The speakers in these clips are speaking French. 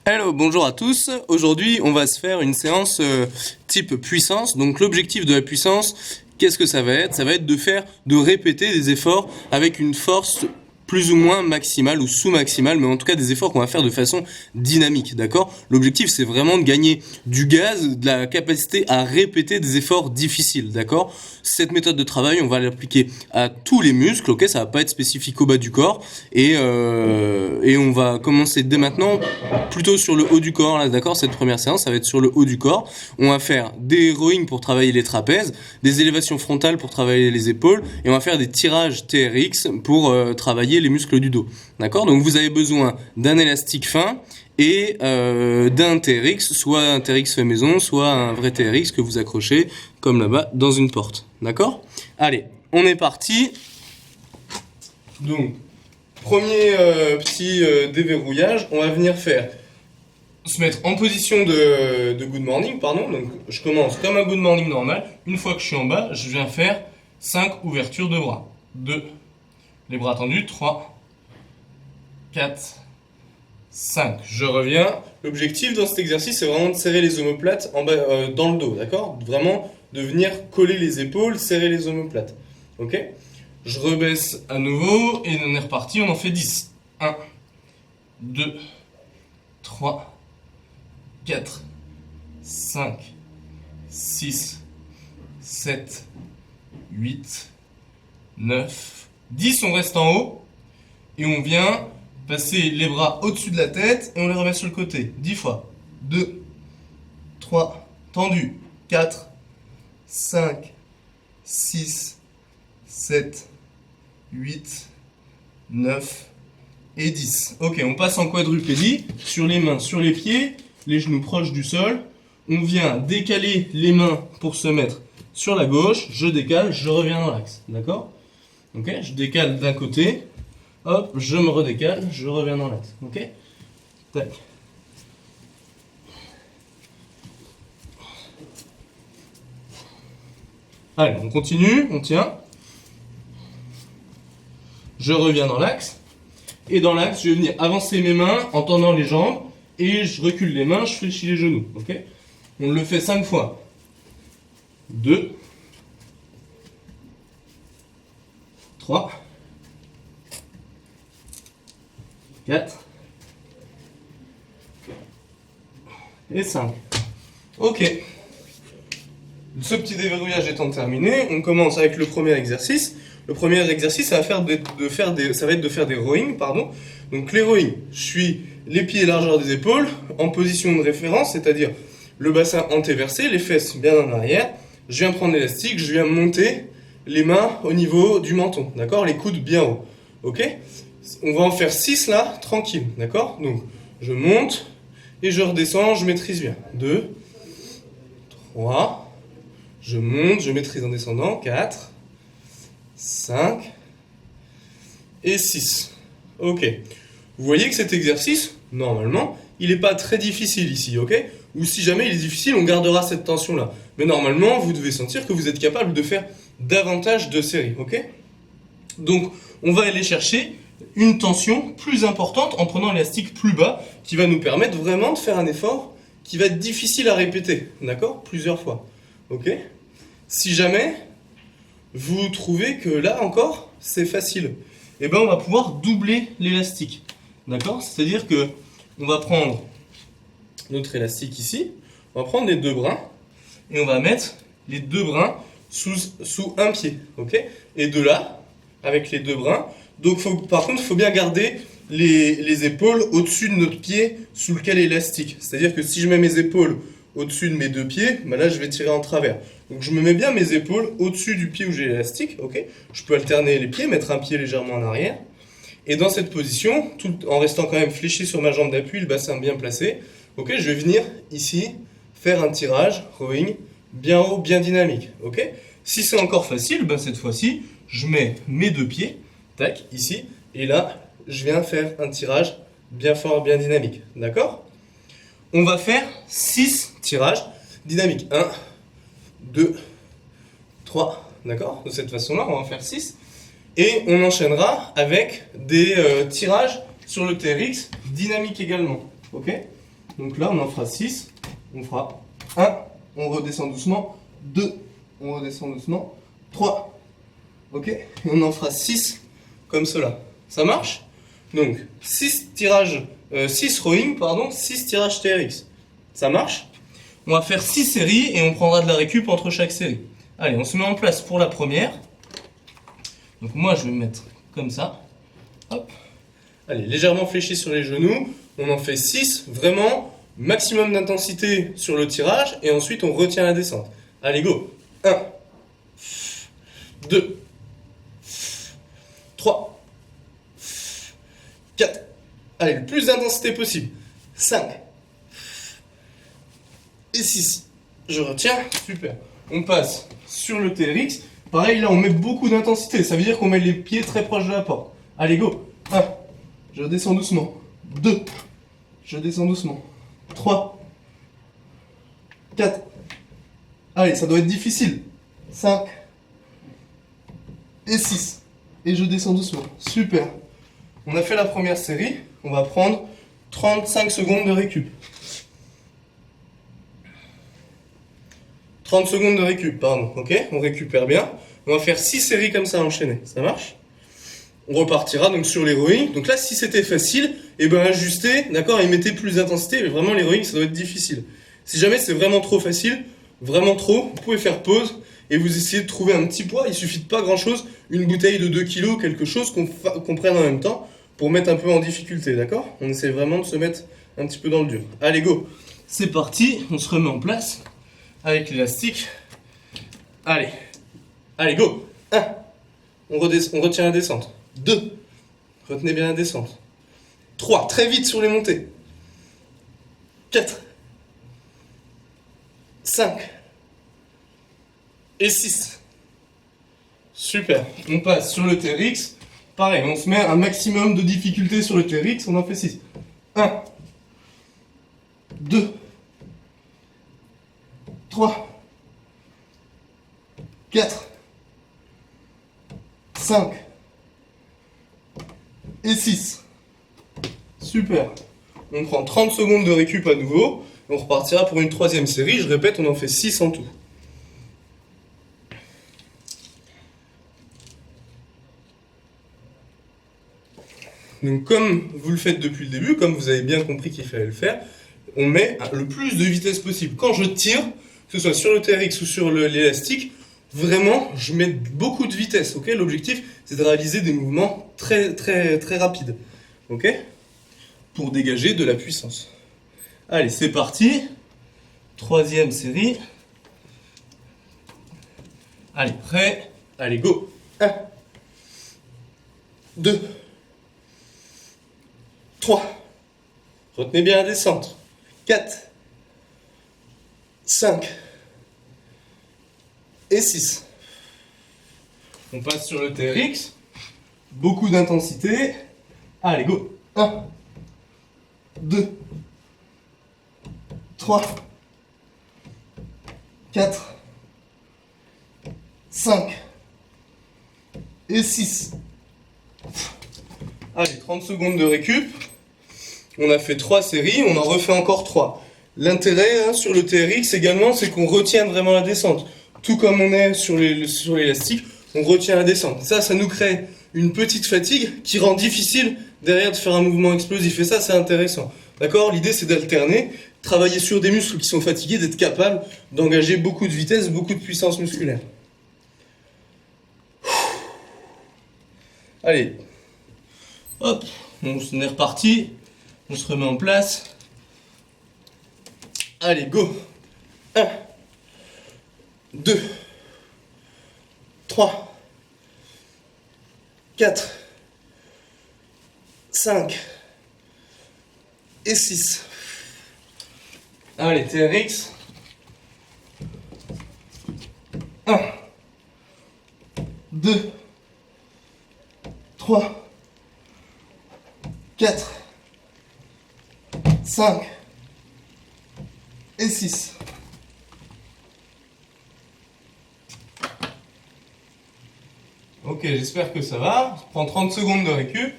Hello, bonjour à tous. Aujourd'hui, on va se faire une séance type puissance. Donc l'objectif de la puissance, qu'est-ce que ça va être? Ça va être de répéter des efforts avec une force plus ou moins maximale ou sous-maximale, mais en tout cas des efforts qu'on va faire de façon dynamique, d'accord? L'objectif, c'est vraiment de gagner du gaz, de la capacité à répéter des efforts difficiles, d'accord? Cette méthode de travail, on va l'appliquer à tous les muscles, ok? Ça va pas être spécifique au bas du corps, et on va commencer dès maintenant plutôt sur le haut du corps, là, d'accord? Cette première séance, ça va être sur le haut du corps. On va faire des rowing pour travailler les trapèzes, des élévations frontales pour travailler les épaules, et on va faire des tirages TRX pour travailler les muscles du dos, d'accord? Donc vous avez besoin d'un élastique fin et d'un TRX, soit un TRX fait maison, soit un vrai TRX que vous accrochez, comme là-bas, dans une porte, d'accord? Allez, on est parti. Donc, premier petit déverrouillage, on va venir se mettre en position de good morning, pardon. Donc je commence comme un good morning normal. Une fois que je suis en bas, je viens faire 5 ouvertures de bras. 2, les bras tendus, 3, 4, 5. Je reviens. L'objectif dans cet exercice, c'est vraiment de serrer les omoplates en bas, dans le dos, d'accord? Vraiment de venir coller les épaules, serrer les omoplates. Ok? Je rebaisse à nouveau et on est reparti, on en fait 10. 1, 2, 3, 4, 5, 6, 7, 8, 9, 10. On reste en haut et on vient passer les bras au-dessus de la tête et on les remet sur le côté. 10 fois. 2, 3, tendu. 4, 5, 6, 7, 8, 9 et 10. Ok, on passe en quadrupédie, sur les mains, sur les pieds, les genoux proches du sol. On vient décaler les mains pour se mettre sur la gauche, je décale, je reviens dans l'axe, d'accord? Ok, je décale d'un côté, hop, je me redécale, je reviens dans l'axe, ok? Tac. Allez, on continue, on tient. Je reviens dans l'axe. Et dans l'axe, je vais venir avancer mes mains en tendant les jambes. Et je recule les mains, je fléchis les genoux. Ok? On le fait 5 fois. 2. 3. 4. Et 5. Ok. Ce petit déverrouillage étant terminé, on commence avec le premier exercice. Le premier exercice, ça va être de faire des rowing, pardon. Donc les rowing, je suis les pieds largeur des épaules, en position de référence, c'est-à-dire le bassin antéversé, les fesses bien en arrière. Je viens prendre l'élastique, je viens monter les mains au niveau du menton, d'accord? Les coudes bien hauts, ok? On va en faire 6 là, tranquille, d'accord? Donc je monte et je redescends, je maîtrise bien. 2, 3, je monte, je maîtrise en descendant. 4, 5 et 6. Ok. Vous voyez que cet exercice, normalement, il n'est pas très difficile ici, ok? Ou si jamais il est difficile, on gardera cette tension-là. Mais normalement, vous devez sentir que vous êtes capable de faire davantage de séries, ok? Donc, on va aller chercher une tension plus importante en prenant l'élastique plus bas, qui va nous permettre vraiment de faire un effort qui va être difficile à répéter, d'accord? Plusieurs fois, ok? Si jamais vous trouvez que là encore, c'est facile, eh ben on va pouvoir doubler l'élastique. D'accord? C'est-à-dire que on va prendre notre élastique ici, on va prendre les deux brins, et on va mettre les deux brins sous un pied. Ok? Et de là, avec les deux brins, donc par contre, il faut bien garder les épaules au-dessus de notre pied sous lequel est l'élastique. C'est-à-dire que si je mets mes épaules au-dessus de mes deux pieds, ben là je vais tirer en travers. Donc je me mets bien mes épaules au-dessus du pied où j'ai l'élastique, ok? Je peux alterner les pieds, mettre un pied légèrement en arrière. Et dans cette position, tout en restant quand même fléchi sur ma jambe d'appui, le bassin bien placé, ok, je vais venir ici faire un tirage, rowing, bien haut, bien dynamique, ok? Si c'est encore facile, ben cette fois-ci, je mets mes deux pieds, tac, ici, et là, je viens faire un tirage bien fort, bien dynamique, d'accord? On va faire 6 tirages dynamiques. 1, 2, 3, d'accord? De cette façon-là, on va en faire 6. Et on enchaînera avec des tirages sur le TRX dynamique également. Ok? Donc là, on en fera 6. On fera 1, on redescend doucement. 2, on redescend doucement. 3, ok? Et on en fera 6 comme cela. Ça marche? Donc, 6 tirages, 6 rowing, pardon, 6 tirages TRX. Ça marche? On va faire 6 séries et on prendra de la récup entre chaque série. Allez, on se met en place pour la première. Donc moi, je vais me mettre comme ça. Hop. Allez, légèrement fléchi sur les genoux. On en fait 6, vraiment, maximum d'intensité sur le tirage. Et ensuite, on retient la descente. Allez, go. 1, 2, 3, 4. Allez, le plus d'intensité possible. 5 et 6. Je retiens. Super. On passe sur le TRX. Pareil, là, on met beaucoup d'intensité. Ça veut dire qu'on met les pieds très proches de la porte. Allez, go. 1. Je descends doucement. 2. Je descends doucement. 3. 4. Allez, ça doit être difficile. 5. Et 6. Et je descends doucement. Super. On a fait la première série. On va prendre 35 secondes de récup. 30 secondes de récup, pardon. Ok, on récupère bien. On va faire 6 séries comme ça enchaînées. Ça marche? On repartira donc sur l'héroïne. Donc là, si c'était facile, et ben ajustez, d'accord, et mettez plus d'intensité. Mais vraiment, l'héroïne, ça doit être difficile. Si jamais c'est vraiment trop facile, vraiment trop, vous pouvez faire pause et vous essayez de trouver un petit poids. Il suffit de pas grand chose, une bouteille de 2 kilos, quelque chose qu'on prenne en même temps pour mettre un peu en difficulté, d'accord? On essaie vraiment de se mettre un petit peu dans le dur. Allez, go! C'est parti, on se remet en place avec l'élastique. Allez, allez, go! 1, on retient la descente. 2, retenez bien la descente. 3, très vite sur les montées. 4, 5 et 6. Super. On passe sur le TRX. Pareil, on se met un maximum de difficulté sur le TRX. On en fait 6. 1, 2, 3, 4, 5 et 6. Super. On prend 30 secondes de récup à nouveau. On repartira pour une troisième série. Je répète, on en fait 6 en tout. Donc comme vous le faites depuis le début, comme vous avez bien compris qu'il fallait le faire, on met le plus de vitesse possible. Quand je tire, que ce soit sur le TRX ou sur l'élastique, vraiment, je mets beaucoup de vitesse. Ok, l'objectif, c'est de réaliser des mouvements très rapides. Ok, pour dégager de la puissance. Allez, c'est parti. Troisième série. Allez, prêt. Allez, go. 1, 2, 3. Retenez bien la descente. 4, 5 et 6. On passe sur le TRX. Beaucoup d'intensité. Allez, go. 1, 2, 3, 4, 5 et 6. Allez, 30 secondes de récup. On a fait 3 séries, on en refait encore 3. L'intérêt sur le TRX également, c'est qu'on retient vraiment la descente. Tout comme on est sur l'élastique, on retient la descente. Ça nous crée une petite fatigue qui rend difficile derrière de faire un mouvement explosif. Et ça, c'est intéressant. D'accord? L'idée, c'est d'alterner, travailler sur des muscles qui sont fatigués, d'être capable d'engager beaucoup de vitesse, beaucoup de puissance musculaire. Allez. Hop, on est reparti. On se remet en place. Allez, go. 1, 2, 3, 4, 5 et 6. Allez, TRX. 1, 2, 3, 4, 5 et 6. Ok, j'espère que ça va. Je prends 30 secondes de récup.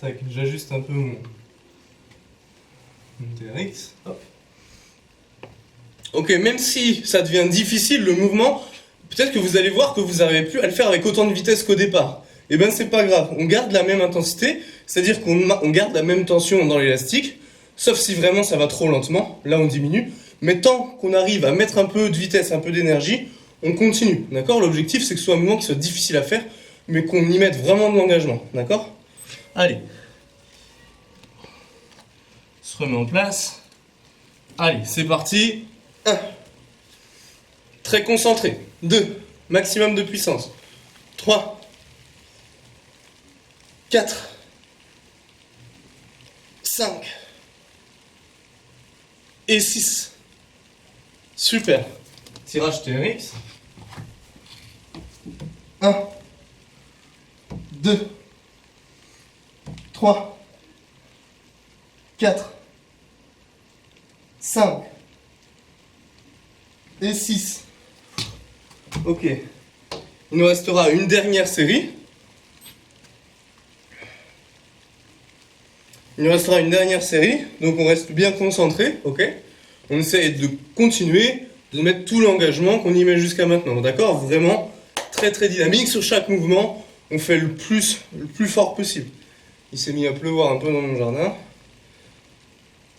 Tac, j'ajuste un peu TRX, hop. Ok, même si ça devient difficile le mouvement, peut-être que vous allez voir que vous n'arrivez plus à le faire avec autant de vitesse qu'au départ. Et ben c'est pas grave, on garde la même intensité, c'est-à-dire qu'on garde la même tension dans l'élastique, sauf si vraiment ça va trop lentement, là on diminue, mais tant qu'on arrive à mettre un peu de vitesse, un peu d'énergie, on continue, d'accord? L'objectif c'est que ce soit un mouvement qui soit difficile à faire, mais qu'on y mette vraiment de l'engagement, d'accord? Allez. On se remet en place. Allez, c'est parti. 1. Très concentré. 2. Maximum de puissance. 3. 4. 5. Et 6. Super. Tirage TRX. 1. 2. 3. 4. 5. Et 6. Ok. Il nous restera une dernière série. Donc on reste bien concentré, ok? On essaie de continuer, de mettre tout l'engagement qu'on y met jusqu'à maintenant, d'accord? Vraiment très très dynamique sur chaque mouvement. On fait le plus fort possible. Il s'est mis à pleuvoir un peu dans mon jardin.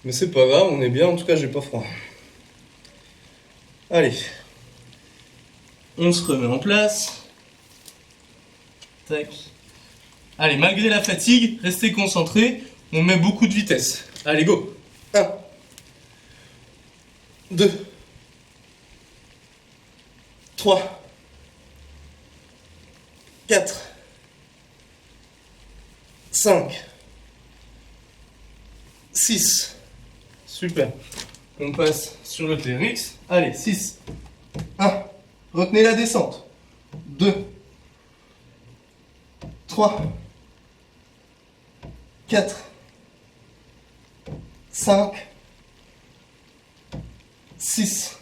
Mais c'est pas grave, on est bien, en tout cas j'ai pas froid. Allez. On se remet en place. Tac. Allez, malgré la fatigue, restez concentrés. On met beaucoup de vitesse. Allez, go. 1. 2. 3. 4. 5. 6. Super. On passe sur le TRX. Allez, 6. 1. Retenez la descente. 2. 3. 4. 5. 6.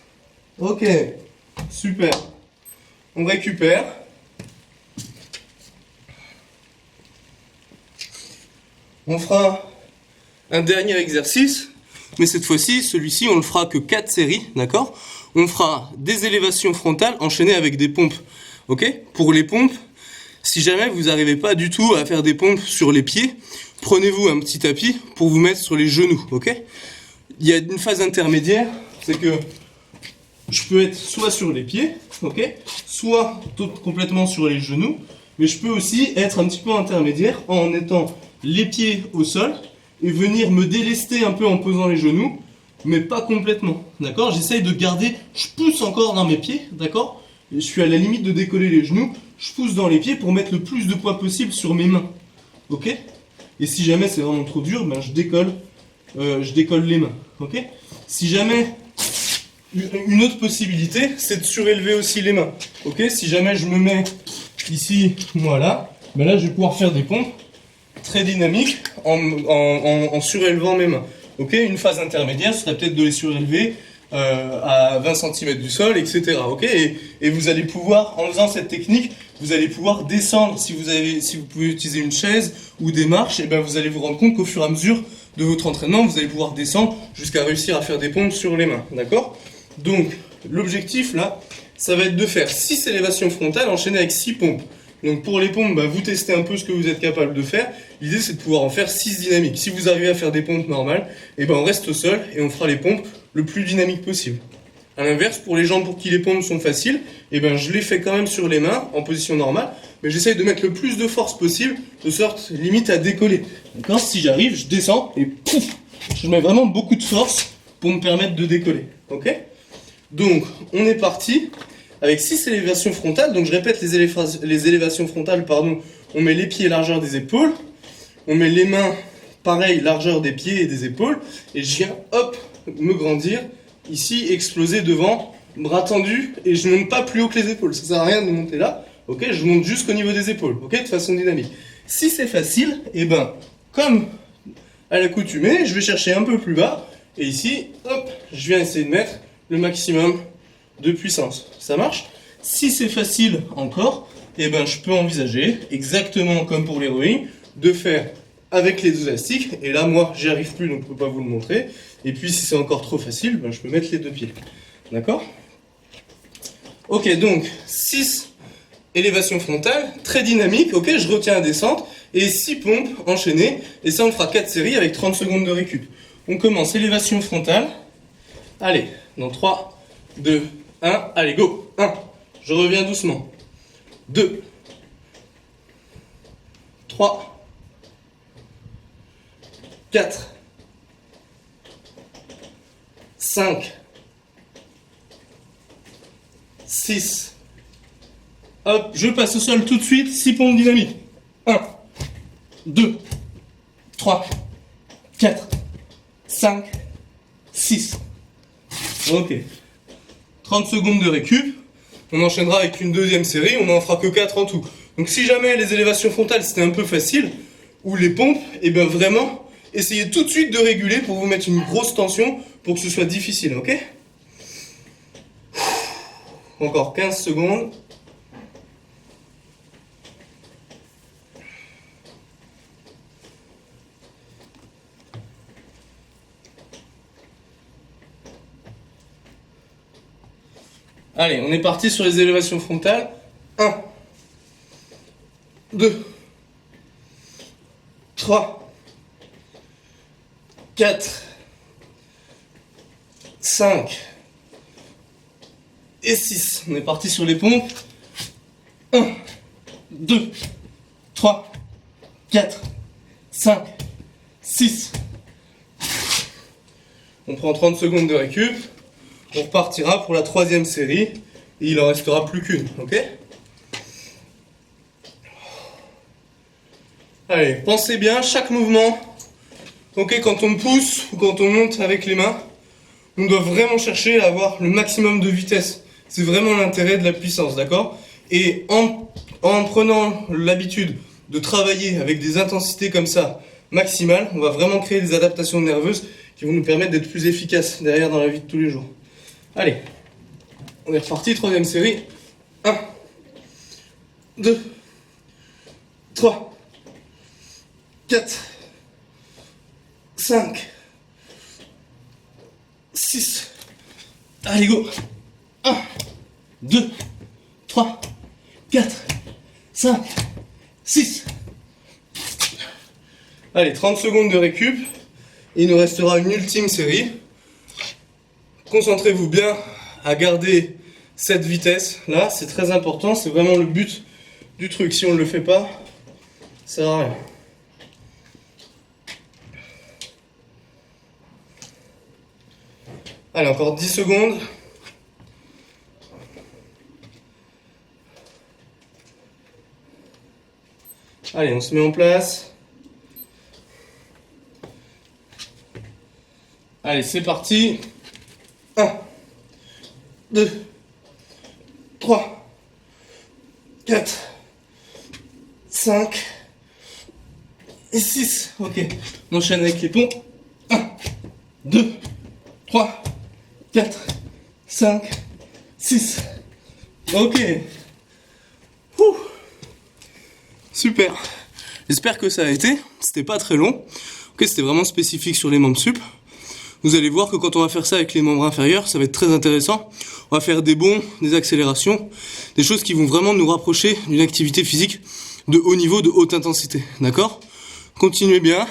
Ok. Super. On récupère. On fera un dernier exercice. Mais cette fois-ci, celui-ci, on le fera que 4 séries, d'accord? On fera des élévations frontales enchaînées avec des pompes, ok? Pour les pompes, si jamais vous n'arrivez pas du tout à faire des pompes sur les pieds, prenez-vous un petit tapis pour vous mettre sur les genoux, ok? Il y a une phase intermédiaire, c'est que je peux être soit sur les pieds, ok? Soit complètement sur les genoux, mais je peux aussi être un petit peu intermédiaire en étant les pieds au sol, et venir me délester un peu en posant les genoux, mais pas complètement, d'accord? J'essaye de garder, je pousse encore dans mes pieds, d'accord? Je suis à la limite de décoller les genoux, je pousse dans les pieds pour mettre le plus de poids possible sur mes mains, ok? Et si jamais c'est vraiment trop dur, ben je décolle les mains, ok? Si jamais, une autre possibilité, c'est de surélever aussi les mains, ok? Si jamais je me mets ici, voilà, ben là je vais pouvoir faire des pompes très dynamique en surélevant mes mains. Ok, une phase intermédiaire serait peut-être de les surélever à 20 cm du sol, etc. Ok, et vous allez pouvoir, en faisant cette technique, vous allez pouvoir descendre. Si vous pouvez utiliser une chaise ou des marches, et ben vous allez vous rendre compte qu'au fur et à mesure de votre entraînement, vous allez pouvoir descendre jusqu'à réussir à faire des pompes sur les mains. D'accord? Donc, l'objectif là, ça va être de faire 6 élévations frontales enchaînées avec 6 pompes. Donc pour les pompes, vous testez un peu ce que vous êtes capable de faire. L'idée c'est de pouvoir en faire 6 dynamiques. Si vous arrivez à faire des pompes normales, on reste au sol et on fera les pompes le plus dynamique possible. A l'inverse, pour les gens pour qui les pompes sont faciles, je les fais quand même sur les mains, en position normale, mais j'essaye de mettre le plus de force possible, de sorte limite à décoller. D'accord? Si j'arrive, je descends et pouf, je mets vraiment beaucoup de force pour me permettre de décoller. Ok? Donc, on est parti. Avec 6 élévations frontales, donc je répète les élévations frontales, on met les pieds largeur des épaules, on met les mains, pareil, largeur des pieds et des épaules, et je viens, hop, me grandir, ici, exploser devant, bras tendus, et je ne monte pas plus haut que les épaules, ça sert à rien de monter là, ok, je monte jusqu'au niveau des épaules, ok, de façon dynamique. Si c'est facile, comme à l'accoutumée, je vais chercher un peu plus bas, et ici, hop, je viens essayer de mettre le maximum de puissance. Ça marche? Si c'est facile encore, je peux envisager, exactement comme pour l'héroïne, de faire avec les deux élastiques. Et là, moi, j'y arrive plus, donc je peux pas vous le montrer. Et puis, si c'est encore trop facile, ben, je peux mettre les deux pieds. D'accord? Ok, donc 6 élévations frontales, très dynamique. Ok, je retiens la descente. Et 6 pompes enchaînées. Et ça, on fera 4 séries avec 30 secondes de récup. On commence élévation frontale. Allez, dans 3, 2, 1. Allez, go. 1. Je reviens doucement. 2. 3. 4. 5. 6. Hop, je passe au sol tout de suite. 6 pompes dynamiques. 1. 2. 3. 4. 5. 6. Ok. 30 secondes de récup. On enchaînera avec une deuxième série. On n'en fera que 4 en tout. Donc si jamais les élévations frontales c'était un peu facile, ou les pompes, et bien vraiment, essayez tout de suite de réguler pour vous mettre une grosse tension pour que ce soit difficile, ok? Encore 15 secondes. Allez, on est parti sur les élévations frontales. 1, 2, 3, 4, 5 et 6. On est parti sur les pompes. 1, 2, 3, 4, 5, 6. On prend 30 secondes de récup. On repartira pour la troisième série. Et il en restera plus qu'une, ok? Allez, pensez bien, chaque mouvement, ok, quand on pousse ou quand on monte avec les mains, on doit vraiment chercher à avoir le maximum de vitesse. C'est vraiment l'intérêt de la puissance, d'accord? Et en prenant l'habitude de travailler avec des intensités comme ça, maximales, on va vraiment créer des adaptations nerveuses qui vont nous permettre d'être plus efficaces derrière dans la vie de tous les jours. Allez, on est reparti, troisième série. 1, 2, 3, 4, 5, 6. Allez, go. 1, 2, 3, 4, 5, 6. Allez, 30 secondes de récup. Il nous restera une ultime série. Concentrez-vous bien à garder cette vitesse là, c'est très important, c'est vraiment le but du truc. Si on ne le fait pas, ça sert à rien. Allez, encore 10 secondes. Allez, on se met en place. Allez, c'est parti. 1, 2, 3, 4, 5 et 6. Ok, on enchaîne avec les pompes. 1, 2, 3, 4, 5, 6. Ok. Ouh. Super. J'espère que ça a été. C'était pas très long. Ok, c'était vraiment spécifique sur les membres sup. Vous allez voir que quand on va faire ça avec les membres inférieurs, ça va être très intéressant. On va faire des bonds, des accélérations, des choses qui vont vraiment nous rapprocher d'une activité physique de haut niveau, de haute intensité. D'accord ? Continuez bien.